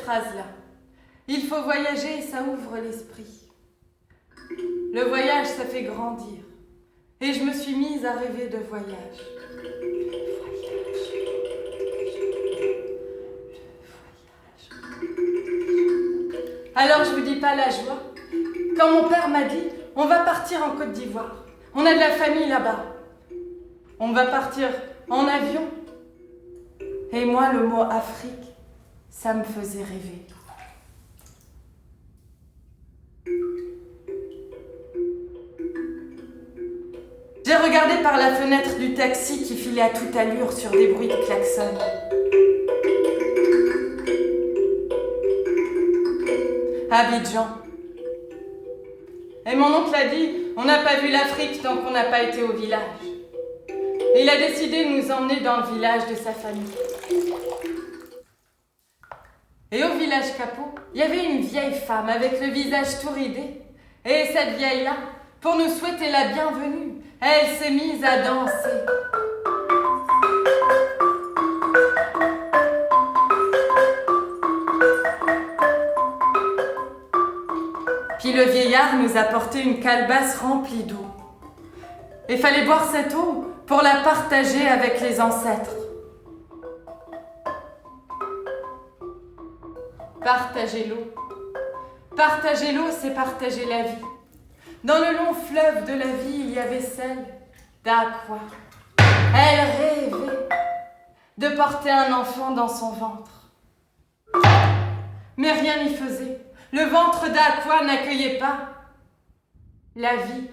phrase-là. Il faut voyager, ça ouvre l'esprit. Le voyage, ça fait grandir. Et je me suis mise à rêver de voyage. Alors je vous dis pas la joie. Quand mon père m'a dit, on va partir en Côte d'Ivoire. On a de la famille là-bas. On va partir en avion. Et moi, le mot Afrique, ça me faisait rêver. J'ai regardé par la fenêtre du taxi qui filait à toute allure sur des bruits de klaxon. Abidjan. Et mon oncle a dit, on n'a pas vu l'Afrique tant qu'on n'a pas été au village. Et il a décidé de nous emmener dans le village de sa famille. Et au village Capot, il y avait une vieille femme avec le visage tout ridé. Et cette vieille-là, pour nous souhaiter la bienvenue, elle s'est mise à danser. Puis le vieillard nous a porté une calebasse remplie d'eau. Il fallait boire cette eau pour la partager avec les ancêtres. Partager l'eau. Partager l'eau, c'est partager la vie. Dans le long fleuve de la vie, il y avait celle d'Aqua. Elle rêvait de porter un enfant dans son ventre. Mais rien n'y faisait. Le ventre d'Aqua n'accueillait pas la vie.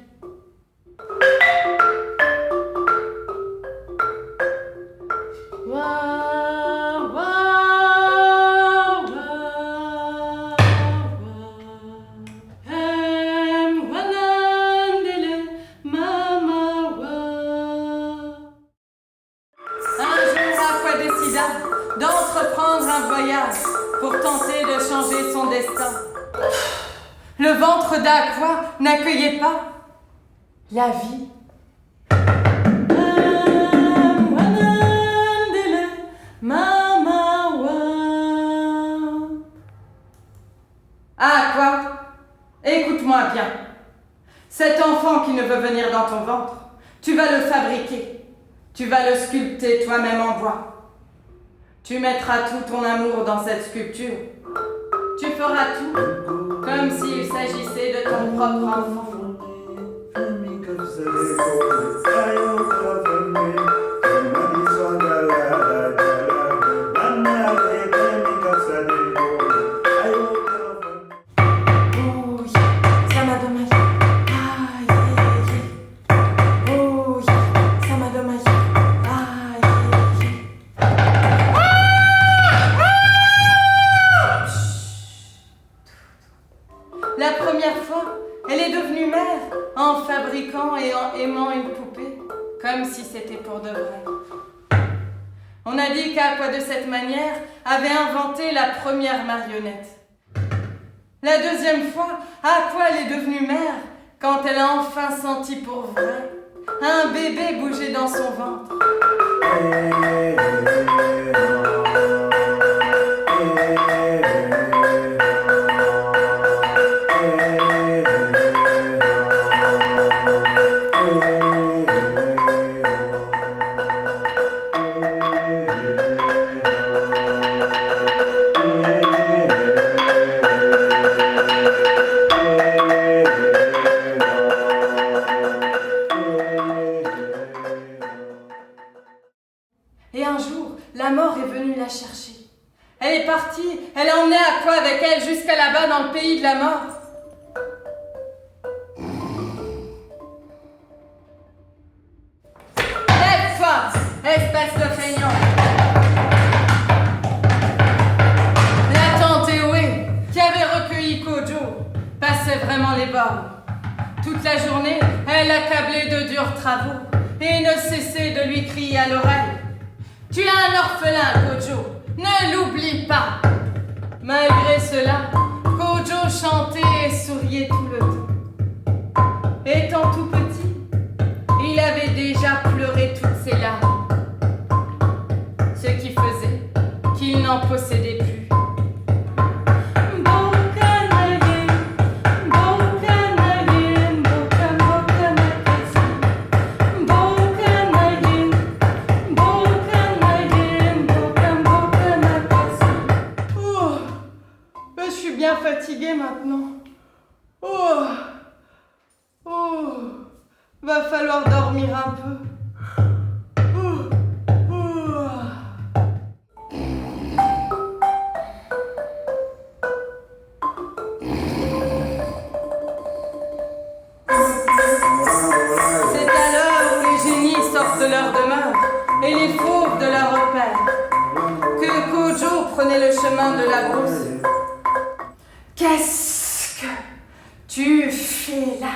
D'entreprendre un voyage pour tenter de changer son destin. Le ventre d'Aqua n'accueillait pas la vie. Aqua, écoute-moi bien. Cet enfant qui ne veut venir dans ton ventre, tu vas le fabriquer. Tu vas le sculpter toi-même en bois. Tu mettras tout ton amour dans cette sculpture. Tu feras tout comme s'il s'agissait de ton propre enfant. La première fois, elle est devenue mère en fabriquant et en aimant une poupée, comme si c'était pour de vrai. On a dit qu'Aqua, de cette manière, avait inventé la première marionnette. La deuxième fois, Aqua, elle est devenue mère quand elle a enfin senti pour vrai un bébé bouger dans son ventre. Et un jour, la mort est venue la chercher. Elle est partie, elle a emmené Aqua avec elle jusqu'à là-bas dans le pays de la mort. Lève-toi, espèce de feignant. La tante Eoé, qui avait recueilli Kojo, passait vraiment les bornes. Toute la journée, elle l'accablait de durs travaux et ne cessait de lui crier à l'oreille. Tu es un orphelin, Kojo, ne l'oublie pas. Malgré cela, Kojo chantait et souriait tout le temps. Étant tout petit, il avait déjà pleuré toutes ses larmes, ce qui faisait qu'il n'en possédait plus. suis bien fatiguée maintenant. Oh, oh, va falloir dormir un peu. Oh, oh. C'est à l'heure où les génies sortent de leur demeure et les fauves de leur repère que Kojo prenait le chemin de la brousse. Qu'est-ce que tu fais là?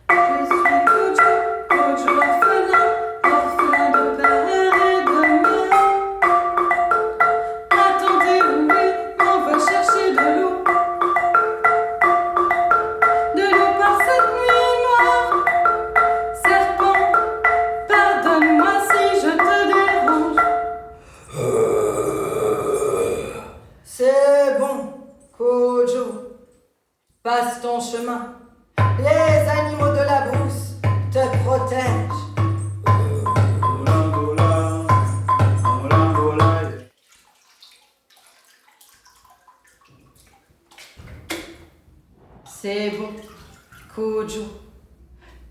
Je suis Kojo, Kojo orphelin, orphelin de père et de mère. Attendez, oui, on va chercher de l'eau par cette nuit noire. Serpent, pardonne-moi si je te dérange. C'est bon, Kojo, passe ton chemin. Les animaux de la brousse te protègent. C'est bon, Kojo,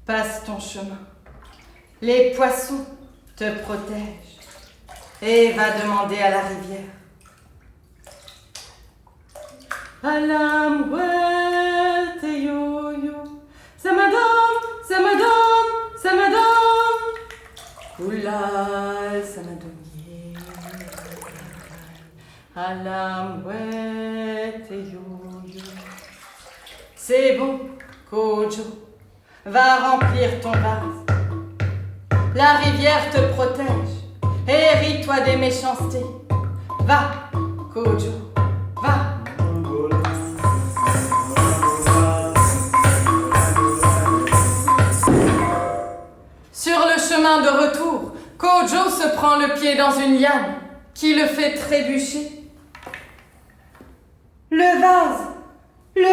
passe ton chemin. Les poissons te protègent. Et va demander à la rivière. À la mouette et yo-yo, ça m'adonne, ça m'adonne, ça m'adonne. Oula, ça m'adonne. À la mouette et yo-yo. C'est bon, Kojo, va remplir ton vase. La rivière te protège, hérite-toi des méchancetés. Va, Kojo, va. Sur le chemin de retour, Kojo se prend le pied dans une liane qui le fait trébucher. Le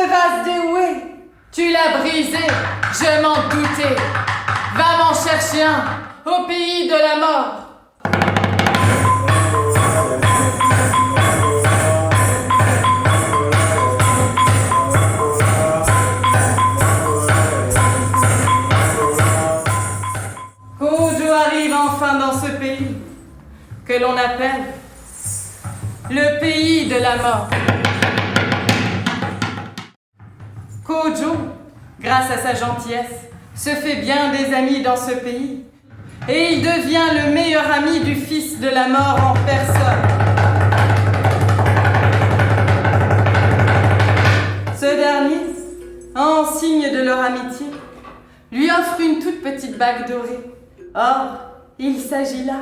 vase déhoué, tu l'as brisé, je m'en doutais. Va m'en chercher un au pays de la mort. Kojo arrive enfin dans ce pays que l'on appelle le pays de la mort. Kojo, grâce à sa gentillesse, se fait bien des amis dans ce pays et il devient le meilleur ami du fils de la mort en personne. Ce dernier, en signe de leur amitié, lui offre une toute petite bague dorée. Or, il s'agit là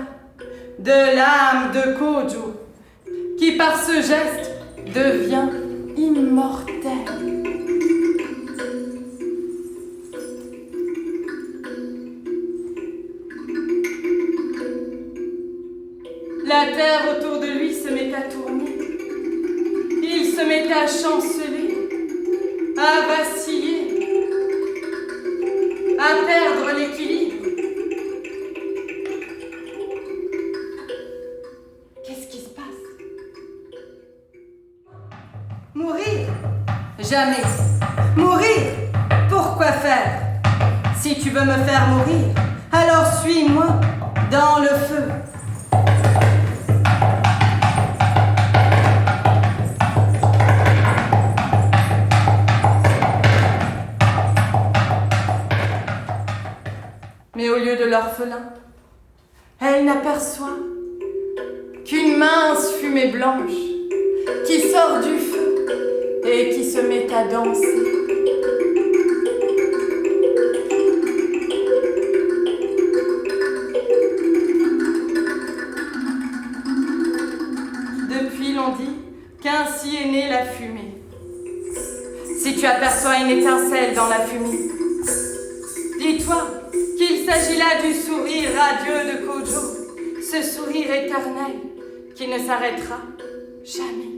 de l'âme de Kojo, qui par ce geste devient immortelle. La terre autour de lui se met à tourner. Il se met à chanceler, à vaciller, à perdre l'équilibre. Qu'est-ce qui se passe? Mourir? Jamais. Mourir? Pourquoi faire? Si tu veux me faire mourir, alors suis-moi dans le feu. Mais au lieu de l'orphelin, elle n'aperçoit qu'une mince fumée blanche qui sort du feu et qui se met à danser. Depuis, l'on dit qu'ainsi est née la fumée. Si tu aperçois une étincelle dans la fumée, dis-toi qu'il s'agit là du sourire radieux de Kojo, ce sourire éternel qui ne s'arrêtera jamais.